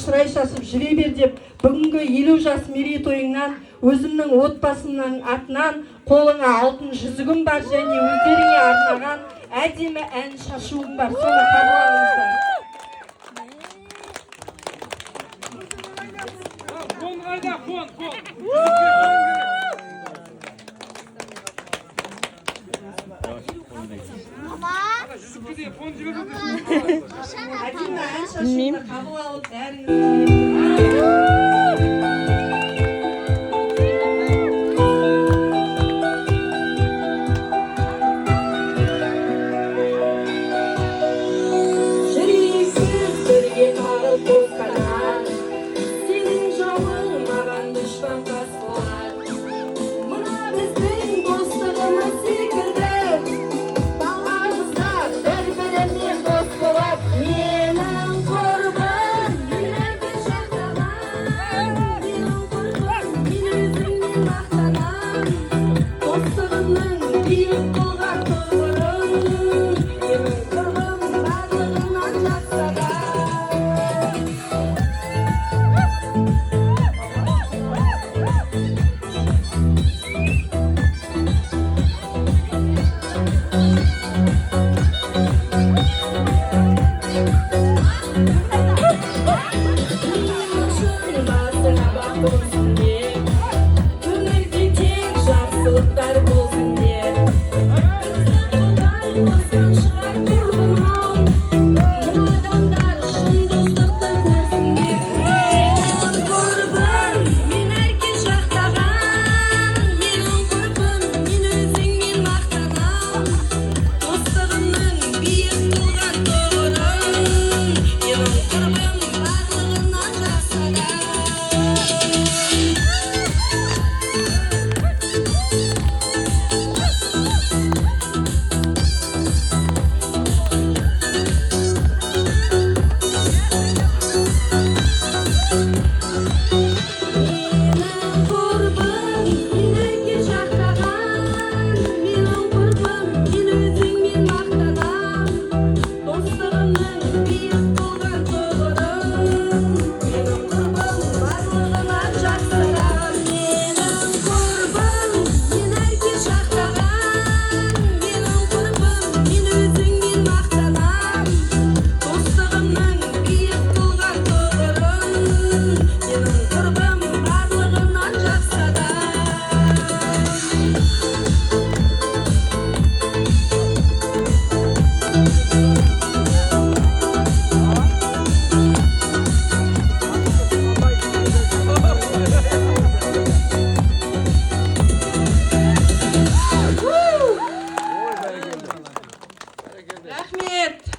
шырай шашып жүре бер деп бүгінгі 50 жас мерейтойыңнан өзімнің отбасымның атынан қолыңа алтын жүзігім бар және өздеріңе арнаған әдемі ән шашуым бар. Соны қабыл алыңыздар. Әдемі ән шашуымды қабыл алып бәріңіз Рахмет.